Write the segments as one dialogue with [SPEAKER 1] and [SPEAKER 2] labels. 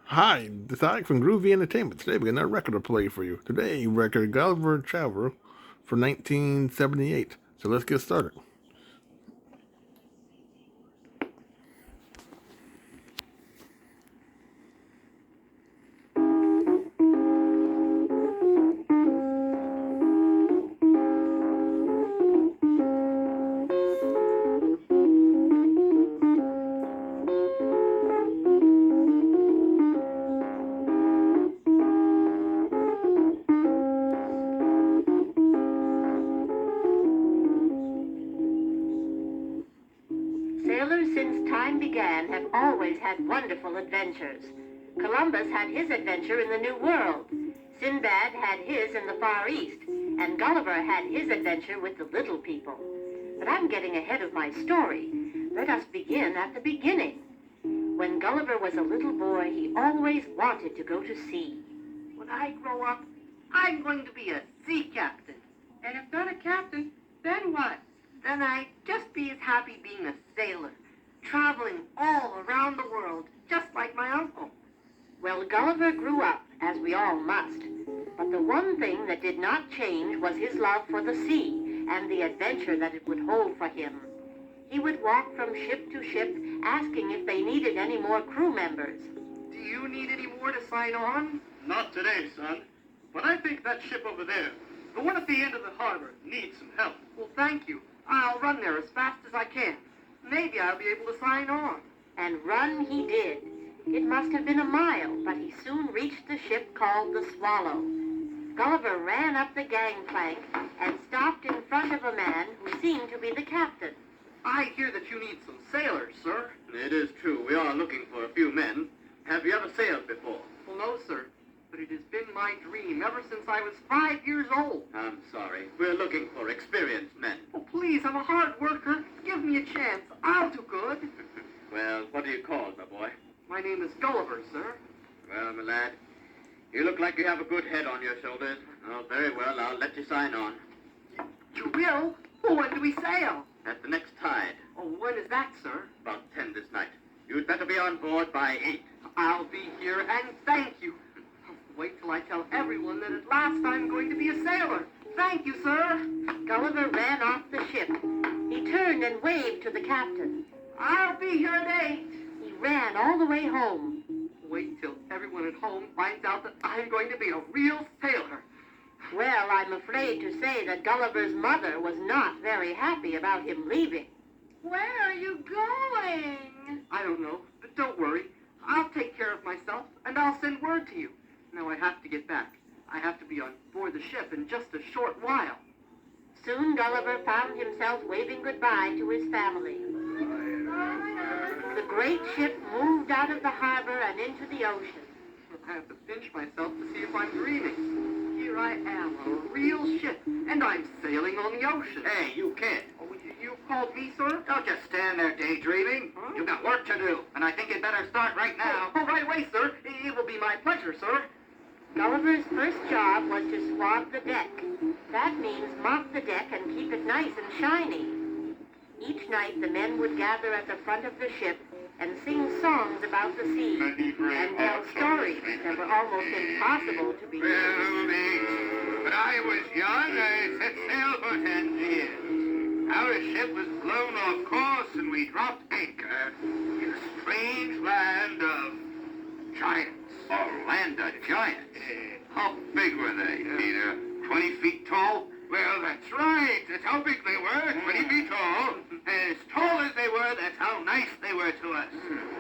[SPEAKER 1] Hi, this is Alex from Groovy Entertainment. Today we got another record to play for you. Today, record Gulliver Traveler for 1978. So let's get started.
[SPEAKER 2] Sailors since time began have always had wonderful adventures. Columbus had his adventure in the New World. Sinbad had his in the Far East. And Gulliver had his adventure with the little people. But I'm getting ahead of my story. Let us begin at the beginning. When Gulliver was a little boy, he always wanted to go to sea.
[SPEAKER 3] When I grow up, I'm going to be a sea captain. And if not a captain, then what? Then I'd just be as happy being a sailor, traveling all around the world, just like my uncle.
[SPEAKER 2] Well, Gulliver grew up, as we all must. But the one thing that did not change was his love for the sea and the adventure that it would hold for him. He would walk from ship to ship, asking if they needed any more crew members.
[SPEAKER 3] Do you need any more to sign on?
[SPEAKER 4] Not today, son. But I think that ship over there, the one at the end of the harbor, needs some help.
[SPEAKER 3] Well, thank you. I'll run there as fast as I can. Maybe I'll be able to sign on.
[SPEAKER 2] And run he did. It must have been a mile, but he soon reached the ship called the Swallow. Gulliver ran up the gangplank and stopped in front of a man who seemed to be the captain.
[SPEAKER 3] I hear that you need some sailors, sir.
[SPEAKER 4] It is true, we are looking for a few men. Have you ever sailed before?
[SPEAKER 3] Well, no, sir. But it has been my dream ever since I was 5 years old.
[SPEAKER 4] I'm sorry. We're looking for experienced men.
[SPEAKER 3] Oh, please, I'm a hard worker. Give me a chance. I'll do good.
[SPEAKER 4] Well, what are you called, my boy?
[SPEAKER 3] My name is Gulliver, sir.
[SPEAKER 4] Well, my lad, you look like you have a good head on your shoulders. Oh, very well, I'll let you sign on.
[SPEAKER 3] You will? Well, when do we sail?
[SPEAKER 4] At the next tide,
[SPEAKER 3] Oh, when is that, sir?
[SPEAKER 4] about 10 this night. You'd better be on board by 8.
[SPEAKER 3] I'll be here, and thank you. Wait till I tell everyone that at last I'm going to be a sailor. Thank you, sir.
[SPEAKER 2] Gulliver ran off the ship. He turned and waved to the captain.
[SPEAKER 3] I'll be here at 8.
[SPEAKER 2] He ran all the way home.
[SPEAKER 3] Wait till everyone at home finds out that I'm going to be a real sailor.
[SPEAKER 2] Well, I'm afraid to say that Gulliver's mother was not very happy about him leaving.
[SPEAKER 3] Where are you going? I don't know, but don't worry. I'll take care of myself, and I'll send word to you. Now I have to get back. I have to be on board the ship in just a short while.
[SPEAKER 2] Soon Gulliver found himself waving goodbye to his family. The great ship moved out of the harbor and into the ocean.
[SPEAKER 3] I have to pinch myself to see if I'm dreaming. Here I am on a real ship, and I'm sailing on the ocean.
[SPEAKER 4] Hey, you kid.
[SPEAKER 3] Oh, you called me, sir?
[SPEAKER 4] Don't just stand there daydreaming.
[SPEAKER 3] Huh?
[SPEAKER 4] You've got work to do, and I think you'd better start right now.
[SPEAKER 3] Oh, right away, sir. It will be my pleasure, sir.
[SPEAKER 2] Gulliver's first job was to swab the deck. That means mop the deck and keep it nice and shiny. Each night the men would gather at the front of the ship and sing songs about the sea and tell stories that were almost impossible to be true.
[SPEAKER 4] When I was young, I set sail for Tangiers. Our ship was blown off course and we dropped anchor in a strange land of giants. A land of giants? How big were they, Peter? 20 feet tall? Well, that's right. That's how big they were, 20 feet tall. As tall as they were, that's how nice they were to us.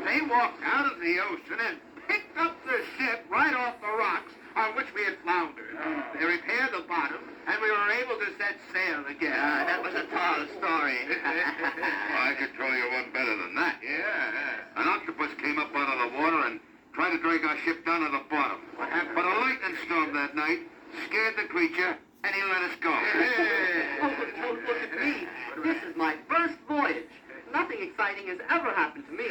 [SPEAKER 4] They walked out of the ocean and picked up the ship right off the rocks on which we had floundered. They repaired the bottom, and we were able to set sail again. That was a tall story.
[SPEAKER 5] Well, I could tell you one better than that.
[SPEAKER 4] Yeah.
[SPEAKER 5] An octopus came up out of the water and tried to drag our ship down to the bottom.
[SPEAKER 4] What happened?
[SPEAKER 5] But a lightning storm that night scared the creature, and he let us go.
[SPEAKER 3] Oh, don't look at me. This is my first voyage. Nothing exciting has ever happened to me.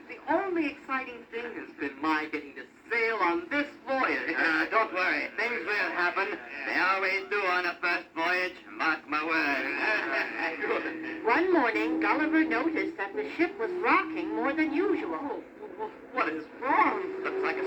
[SPEAKER 3] The only exciting thing has been my getting to sail on this voyage.
[SPEAKER 4] Don't worry. Things will happen. They always do on a first voyage. Mark my words.
[SPEAKER 2] One morning, Gulliver noticed that the ship was rocking more than usual.
[SPEAKER 3] What is wrong?
[SPEAKER 4] Looks like a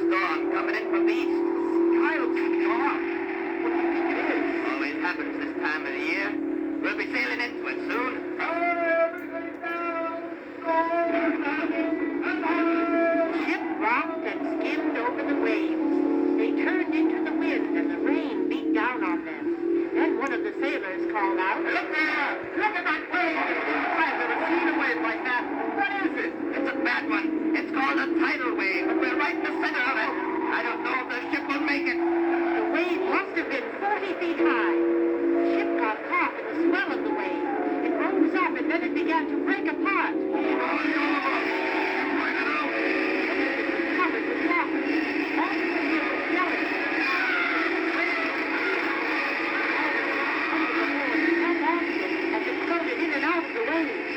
[SPEAKER 2] of them. Then one of the sailors called out,
[SPEAKER 3] Look there! Look at that wave! I've never seen a wave like that. What is it?
[SPEAKER 4] It's a bad one. It's called a tidal wave, and we're right in the center of it. I don't know if the ship will make it.
[SPEAKER 2] The wave must have been 40 feet high. The ship got caught in the swell of the wave. It rose up and then it began to break apart.
[SPEAKER 4] Oh, Gulliver! You pointed out.
[SPEAKER 2] Covered with water. All the sailors were yelling. As it floated in and out of the waves.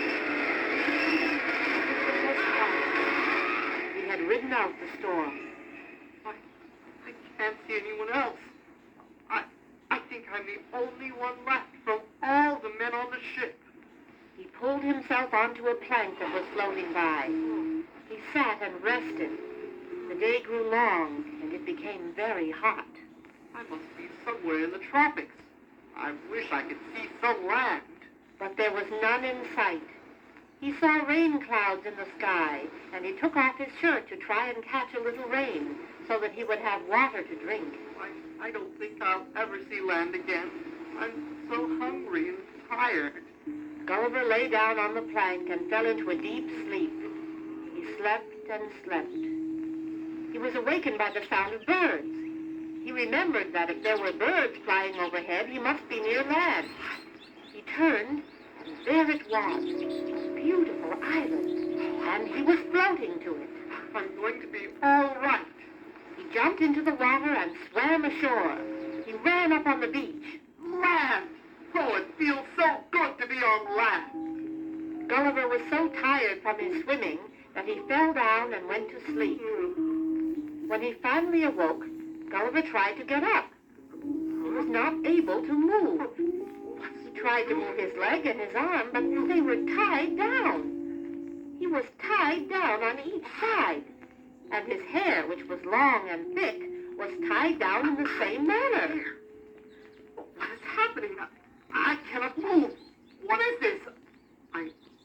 [SPEAKER 2] He had ridden out the storm.
[SPEAKER 3] I can't see anyone else. I think I'm the only one left from all the men on the ship.
[SPEAKER 2] He pulled himself onto a plank that was floating by. He sat and rested. The day grew long, and it became very hot.
[SPEAKER 3] I must be somewhere in the tropics. I wish I could see some land.
[SPEAKER 2] But there was none in sight. He saw rain clouds in the sky, and he took off his shirt to try and catch a little rain so that he would have water to drink.
[SPEAKER 3] I don't think I'll ever see land again. I'm so hungry and tired.
[SPEAKER 2] Gulliver lay down on the plank and fell into a deep sleep. He slept and slept. He was awakened by the sound of birds. He remembered that if there were birds flying overhead, he must be near land. He turned, and there it was, a beautiful island, and he was floating to it.
[SPEAKER 3] I'm going to be all right.
[SPEAKER 2] He jumped into the water and swam ashore. He ran up on the beach.
[SPEAKER 3] Land! Oh, it feels so good to be on land.
[SPEAKER 2] Gulliver was so tired from his swimming that he fell down and went to sleep. When he finally awoke, Gulliver tried to get up. He was not able to move. He tried to move his leg and his arm, but they were tied down. He was tied down on each side, and his hair, which was long and thick, was tied down in the same manner.
[SPEAKER 3] What is happening? I cannot move. What is this?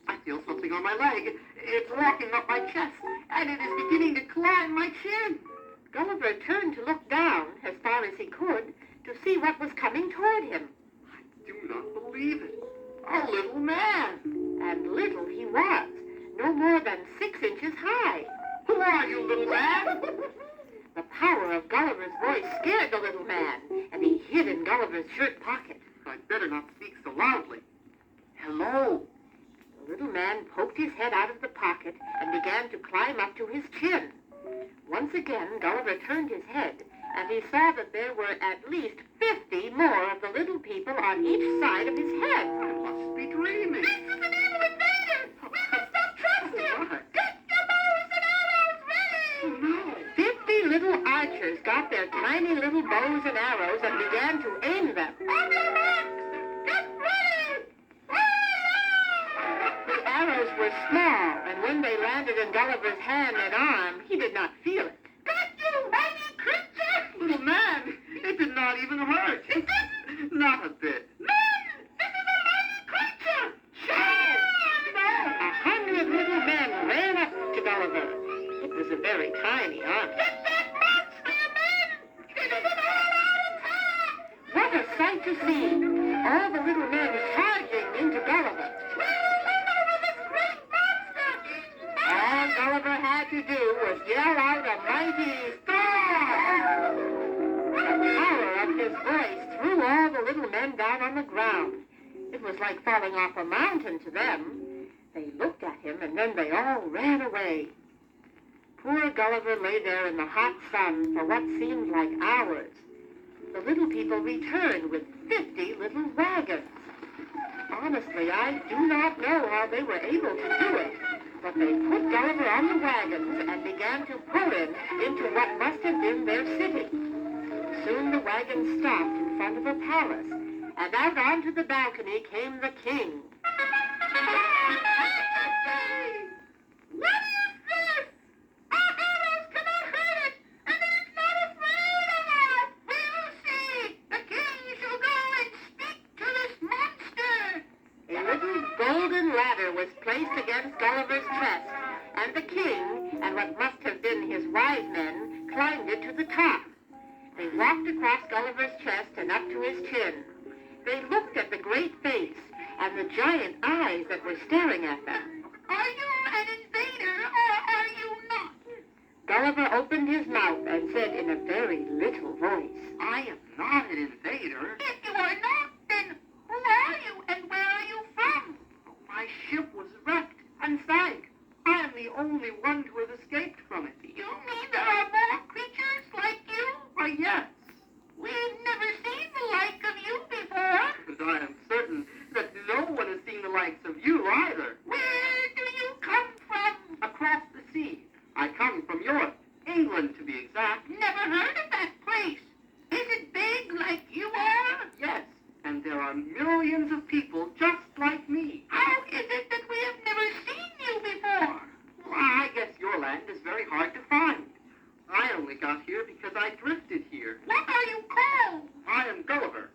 [SPEAKER 3] I feel something on my leg. It's walking up my chest, and it is beginning to climb my chin.
[SPEAKER 2] Gulliver turned to look down as far as he could to see what was coming toward him.
[SPEAKER 3] I do not believe it. A little man.
[SPEAKER 2] And little he was, no more than 6 inches high.
[SPEAKER 3] Who are you, little man?
[SPEAKER 2] The power of Gulliver's voice scared the little man, and he hid in Gulliver's shirt pocket.
[SPEAKER 3] I'd better not speak so loudly. Hello.
[SPEAKER 2] The little man poked his head out of the pocket and began to climb up to his chin. Once again, Gulliver turned his head, and he saw that there were at least 50 more of the little people on each side of his head.
[SPEAKER 3] I must be dreaming.
[SPEAKER 2] This is an evil invader! We must not trust him! Get your bows and arrows ready!
[SPEAKER 3] No.
[SPEAKER 2] 50 little archers got their tiny little bows and arrows and began to aim them. On your marks! Get ready! The arrows were small, and when they landed in Gulliver's hand and arm, he did not feel it. Got you, mighty creature!
[SPEAKER 3] Little man, it did not even hurt.
[SPEAKER 2] It didn't?
[SPEAKER 3] Not a bit.
[SPEAKER 2] Men! This is a mighty creature! Shout!
[SPEAKER 3] No!
[SPEAKER 2] 100 little men ran up to Gulliver. It was a very tiny army. Get that monster, men! It is an all-out attack! What a sight to see! All the little men charging into Gulliver. All Gulliver had to do was yell out a mighty storm. The power of his voice threw all the little men down on the ground. It was like falling off a mountain to them. They looked at him, and then they all ran away. Poor Gulliver lay there in the hot sun for what seemed like hours. The little people returned with 50 little wagons. Honestly, I do not know how they were able to do it. But they put Gulliver on the wagons and began to pull him into what must have been their city. Soon the wagons stopped in front of a palace, and out onto the balcony came the king. What is this? Our arrows cannot hurt it, and it is not afraid of us. We will see. The king shall go and speak to this monster. A little golden ladder was placed against Gulliver's chest, and the king, and what must have been his wise men, climbed it to the top. They walked across Gulliver's chest and up to his chin. They looked at the great face and the giant eyes that were staring at them.
[SPEAKER 3] Are you an invader or are you not?
[SPEAKER 2] Gulliver opened his mouth and said in a very little voice,
[SPEAKER 3] I am not an invader. If you are not, then who are you and where are you from? My ship was wrecked and sank. I am the only one to have escaped from it. You mean there are more creatures like you? Why, yes. We've never seen the like of you before. And I am certain that no one has seen the likes of you either. Where do you come from? Across the sea. I come from Europe, England to be exact. Never heard of that place. Is it big like you are? Yes, and there are millions of people just like me. How is it that we have never seen you before? Well, I guess your land is very hard to find. I only got here because I drifted here. What are you called? I am Gulliver.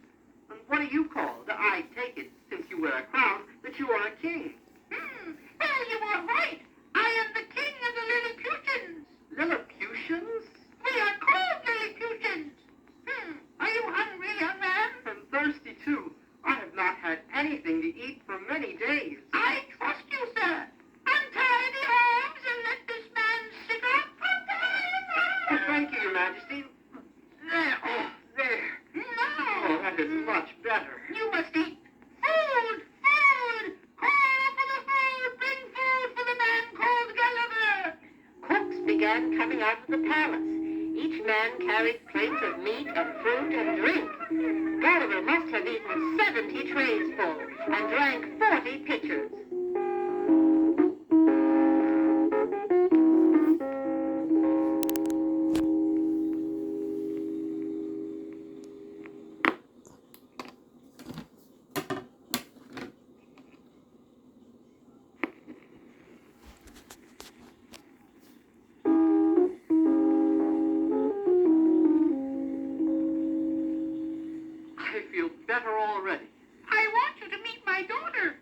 [SPEAKER 3] And what are you called? I take it, since you wear a crown, that you are a king. Well, you are right. I am the king of the Lilliputians. Lilliputians? We are called Lilliputians. Are you hungry, young man? I'm thirsty, too. I have not had anything to eat for many days. I trust you, sir. Untie the arms and let this man sit up. Oh, thank you, Your Majesty. There. Oh, there. No. Oh, that is much better. You must eat. Food! Food! Call for the food! Bring food for the man called Gulliver!
[SPEAKER 2] cooks began coming out of the palace. Each man carried plates of meat and fruit and drink. Gulliver must have eaten 70 trays full and drank 40 pitchers.
[SPEAKER 3] I feel better already. I want you to meet my daughter.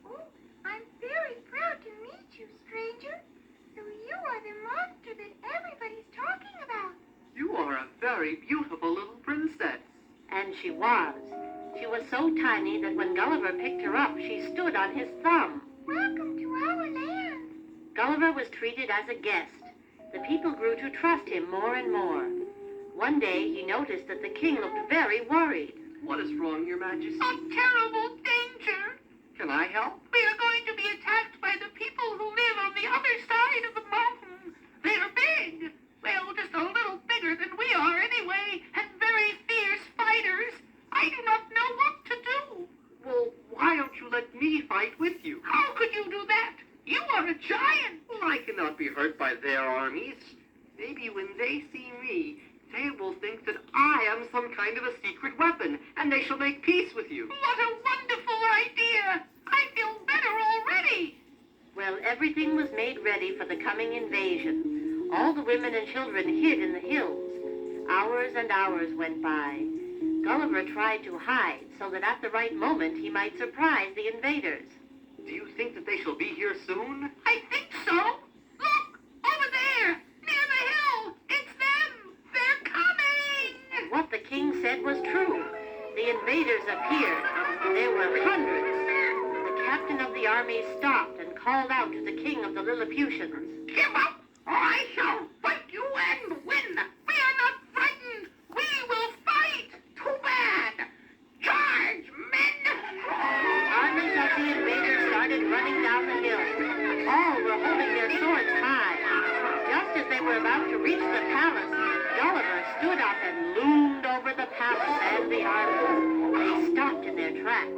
[SPEAKER 6] Oh, I'm very proud to meet you, stranger. So you are the monster that everybody's talking about.
[SPEAKER 3] You are a very beautiful little princess.
[SPEAKER 2] And she was. She was so tiny that when Gulliver picked her up, she stood on his thumb.
[SPEAKER 6] Welcome to our land.
[SPEAKER 2] Gulliver was treated as a guest. The people grew to trust him more and more. One day, he noticed that the king looked very worried.
[SPEAKER 3] What is wrong, Your Majesty? A terrible danger. Can I help? We are going to be attacked by the people who live on the other side of the mountain. They are big. Well, just a little bigger than we are anyway, and very fierce fighters. I do not know what to do. Well, why don't you let me fight with you? How could you do that? You are a giant. Well, I cannot be hurt by their armies. Maybe when they see me, they will think that I am some kind of a secret weapon, and they shall make peace with you. What a wonderful idea! I feel better already!
[SPEAKER 2] Well, everything was made ready for the coming invasion. All the women and children hid in the hills. Hours and hours went by. Gulliver tried to hide so that at the right moment he might surprise the invaders.
[SPEAKER 3] Do you think that they shall be here soon? I think so. Look! Over there! Near the hill! It's them! They're coming!
[SPEAKER 2] What the king said was true. The invaders appeared. There were hundreds. The captain of the army stopped and called out to the king of the Lilliputians.
[SPEAKER 3] Give up, or I shall fight you and win. We are not frightened. We will fight. Too bad. Charge, men!
[SPEAKER 2] Armies of the invaders started running down the hill. All were holding their swords high. Just as they were about to reach the palace, Gulliver stood up and loomed over the palace and the armies. They stopped in their tracks.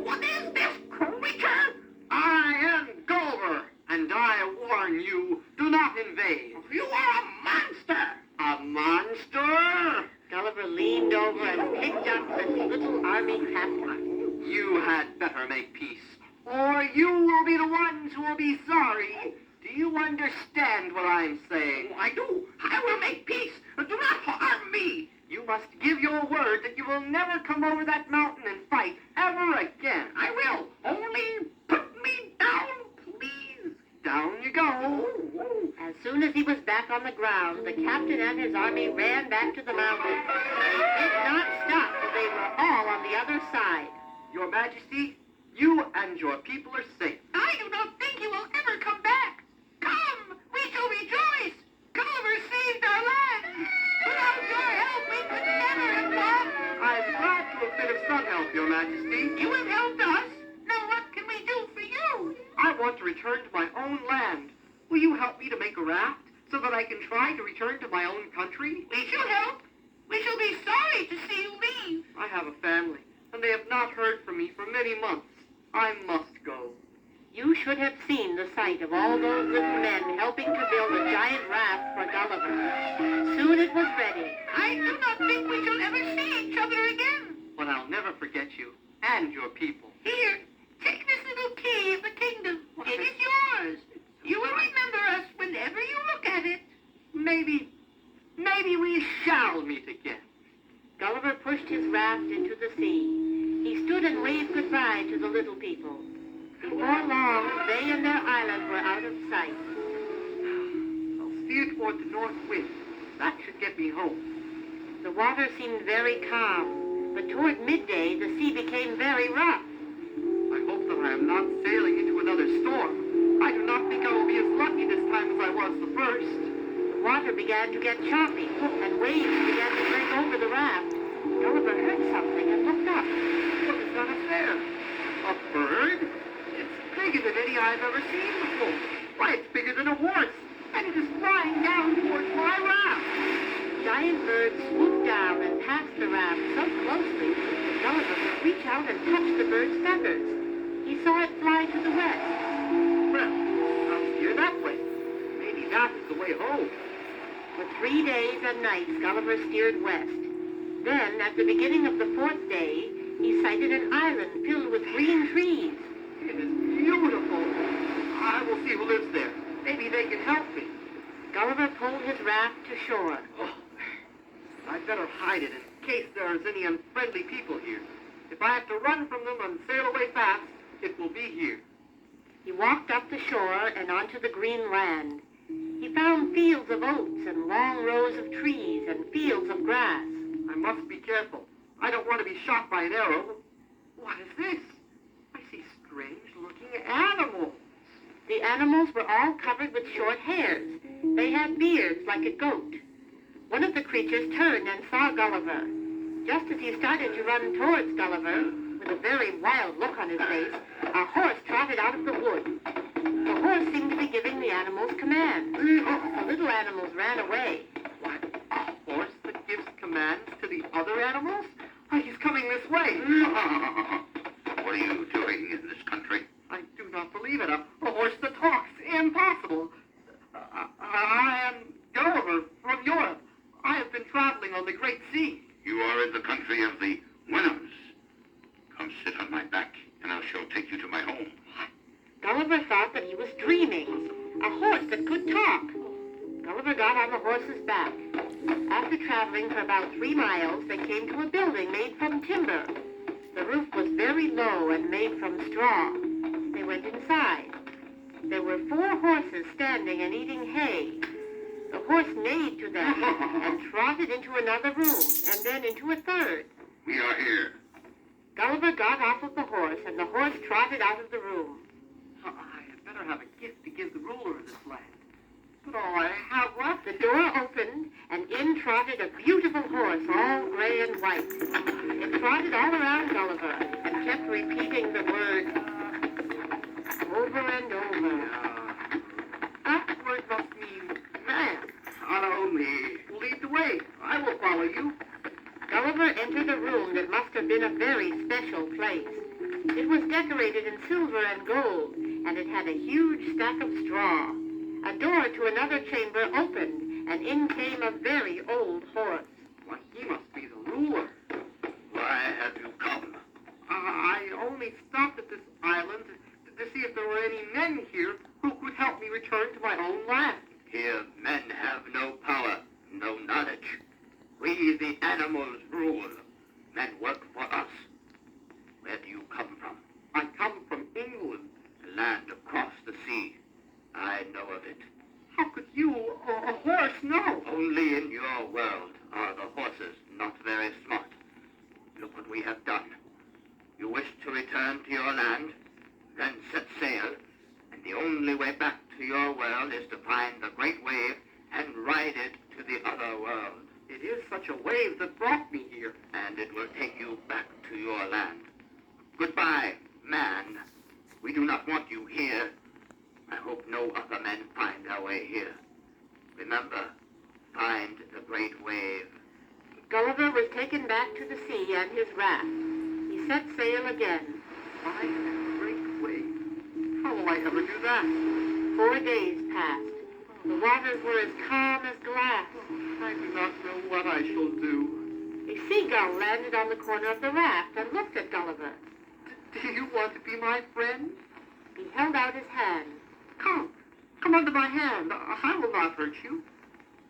[SPEAKER 3] What is this creature? I am Gulliver, and I warn you, do not invade. You are a monster. A monster?
[SPEAKER 2] Gulliver leaned over and picked up the little army captain.
[SPEAKER 3] You had better make peace, or you will be the ones who will be sorry. Do you understand what I'm saying? I do. I will make peace. Do not harm me. You must give your word that you will never come over that mountain and fight ever again. I will. Only put me down, please. Down you go.
[SPEAKER 2] As soon as he was back on the ground, the captain and his army ran back to the mountain. They did not stop till they were all on the other side.
[SPEAKER 3] Your Majesty, you and your people are safe.
[SPEAKER 6] I do not think you will ever come back. Come, we shall rejoice. Gulliver saved our land. Without your help, we could never have won.
[SPEAKER 3] I'm glad to have been of some help, Your Majesty.
[SPEAKER 6] You have helped us. Now what can we do for you?
[SPEAKER 3] I want to return to my own land. Will you help me to make a raft so that I can try to return to my own country?
[SPEAKER 6] We shall help. We shall be sorry to see you leave.
[SPEAKER 3] I have a family, and they have not heard from me for many months. I must go.
[SPEAKER 2] You should have seen the sight of all those little men helping to build a giant raft for Gulliver. Soon it was ready.
[SPEAKER 6] I do not think we shall ever see each other again.
[SPEAKER 3] But I'll never forget you and your people.
[SPEAKER 6] Here, take this little key of the kingdom. It is yours. You will remember us whenever you look at it.
[SPEAKER 3] Maybe we shall meet again.
[SPEAKER 2] Gulliver pushed his raft into the sea. He stood and waved goodbye to the little people. Before long, they and their island were out of sight.
[SPEAKER 3] I'll steer toward the north wind. That should get me home.
[SPEAKER 2] The water seemed very calm, but toward midday the sea became very rough.
[SPEAKER 3] I hope that I am not sailing into another storm. I do not think I will be as lucky this time as I was the first.
[SPEAKER 2] The water began to get choppy, and waves began to break over the raft. Gulliver heard something and looked up.
[SPEAKER 3] What is that up there? A bird? It's bigger than any I've ever seen before. Why, it's bigger than a horse, and it is flying down towards my raft.
[SPEAKER 2] Giant birds swooped down and passed the raft so closely that Gulliver could reach out and touch the bird's feathers. He saw it fly to the west.
[SPEAKER 3] Well, I'll steer that way. Maybe that is the way home.
[SPEAKER 2] For 3 days and nights, Gulliver steered west. Then, at the beginning of the 4th day, he sighted an island filled with green trees.
[SPEAKER 3] It is beautiful. I will see who lives there. Maybe they can help me.
[SPEAKER 2] Gulliver pulled his raft to shore.
[SPEAKER 3] Oh, I'd better hide it in case there is any unfriendly people here. If I have to run from them and sail away fast, it will be here.
[SPEAKER 2] He walked up the shore and onto the green land. He found fields of oats and long rows of trees and fields of grass.
[SPEAKER 3] I must be careful. I don't want to be shot by an arrow. What is this? I see strange-looking animals.
[SPEAKER 2] The animals were all covered with short hairs. They had beards like a goat. One of the creatures turned and saw Gulliver. Just as he started to run towards Gulliver, with a very wild look on his face, a horse trotted out of the wood. The horse seemed to be giving the animals commands. The little animals ran away.
[SPEAKER 3] What? A horse that gives commands to the other animals? Why, he's coming this way.
[SPEAKER 5] What are you doing in this country?
[SPEAKER 3] I do not believe it. A horse that talks. Impossible. I am Gulliver from Europe. I have been traveling on the Great Sea.
[SPEAKER 5] You are in the country of the Wenhams. Come sit on my back, and I shall take you to my home.
[SPEAKER 2] Gulliver thought that he was dreaming. A horse that could talk. Gulliver got on the horse's back. After traveling for about 3 miles, they came to a building made from timber. The roof was very low and made from straw. They went inside. There were 4 horses standing and eating hay. The horse neighed to them and trotted into another room, and then into a third.
[SPEAKER 5] We are here.
[SPEAKER 2] Gulliver got off of the horse, and the horse trotted out of the room.
[SPEAKER 3] I had better have a gift to give the ruler of this land. But all I have left.
[SPEAKER 2] The door opened, and in trotted a beautiful horse, all gray and white. It trotted all around Gulliver, and kept repeating the word over and over.
[SPEAKER 3] That word must mean man. Follow me. Lead the way. I will follow you.
[SPEAKER 2] Gulliver entered a room that must have been a very special place. It was decorated in silver and gold, and it had a huge stack of straw. A door to another chamber opened, and in came a very old horse.
[SPEAKER 3] Why, he must be the ruler.
[SPEAKER 5] Why have you come?
[SPEAKER 3] I only stopped at this island to see if there were any men here who could help me return to my own land.
[SPEAKER 5] Here men have no power, no knowledge. We, the animals, rule. Men work for us. Where do you come from?
[SPEAKER 3] I come from England.
[SPEAKER 5] A land across the sea. I know of it.
[SPEAKER 3] How could you,
[SPEAKER 5] Only in your world are the horses not very smart. Look what we have done. You wish to return to your land, then set sail, and the only way back to your world is to find the great wave and ride it to the other world.
[SPEAKER 3] It is such a wave that brought me here.
[SPEAKER 5] And it will take you back to your land. Goodbye, man. We do not want you here. I hope no other men find their way here. Remember, find the great wave.
[SPEAKER 2] Gulliver was taken back to the sea and his raft. He set sail again.
[SPEAKER 3] Find that great wave. How will I ever do that?
[SPEAKER 2] 4 days passed. The waters were as calm as glass.
[SPEAKER 3] I do not know what I shall do.
[SPEAKER 2] A seagull landed on the corner of the raft and looked at Gulliver.
[SPEAKER 3] Do you want to be my friend?
[SPEAKER 2] He held out his hand.
[SPEAKER 3] Come under my hand. I will not hurt you.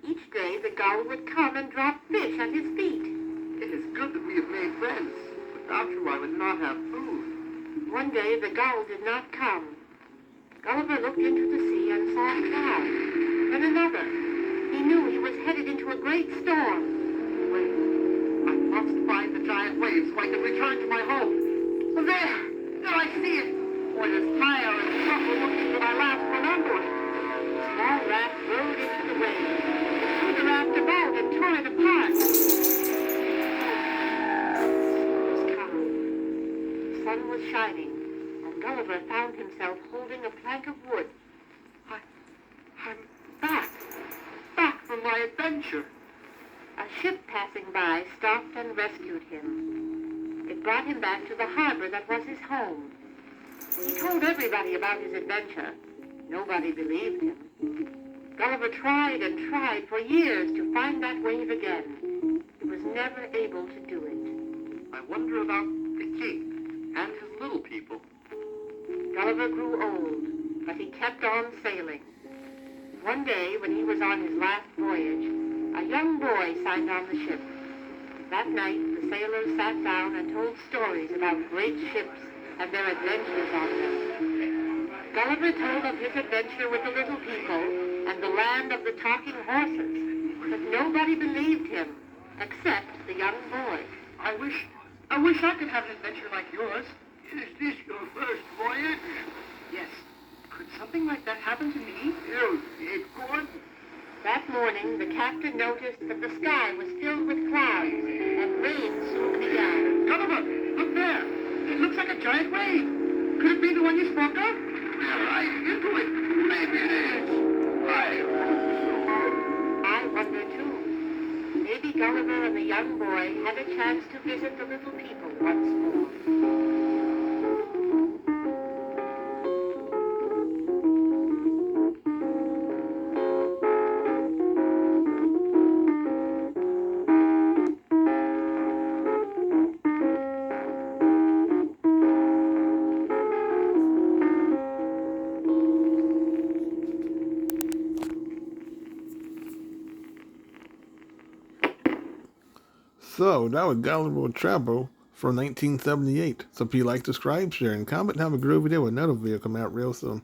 [SPEAKER 2] Each day the gull would come and drop fish at his feet.
[SPEAKER 3] It is good that we have made friends. Without you, I would not have food.
[SPEAKER 2] One day the gull did not come. Gulliver looked into the sea and saw a cloud, then another. He knew he was headed into a great storm.
[SPEAKER 3] Wait, I must find the giant wave so I can return to my home. Oh, there I see it. What is higher and tougher looking than I last remembered.
[SPEAKER 2] The small raft rode into the waves. It threw the raft about and tore it apart. The sea was calm. The sun was shining, and Gulliver found himself holding a plank of wood.
[SPEAKER 3] I'm back from my adventure.
[SPEAKER 2] A ship passing by stopped and rescued him. It brought him back to the harbor that was his home. He told everybody about his adventure. Nobody believed him. Gulliver tried and tried for years to find that wave again. He was never able to do it.
[SPEAKER 3] I wonder about the king and his little people.
[SPEAKER 2] Gulliver grew old, but he kept on sailing. One day, when he was on his last voyage, a young boy signed on the ship. That night, the sailors sat down and told stories about great ships and their adventures on them. Gulliver told of his adventure with the little people and the land of the talking horses, but nobody believed him, except the young boy.
[SPEAKER 3] I wish I could have an adventure like yours.
[SPEAKER 4] Is this your first voyage?
[SPEAKER 3] Yes. Could something like that happen to me?
[SPEAKER 4] It could.
[SPEAKER 2] That morning, the captain noticed that the sky was filled with clouds and rain soon began.
[SPEAKER 3] Gulliver, look there. It looks like a giant wave. Could it be the one you spoke of?
[SPEAKER 4] We're right into it. Maybe it is.
[SPEAKER 2] I wonder too. Maybe Gulliver and the young boy had a chance to visit the little people once more.
[SPEAKER 1] So, that was Gulliver Travel from 1978. So if you like, subscribe, share, and comment, and have a groovy day with another video coming out real soon.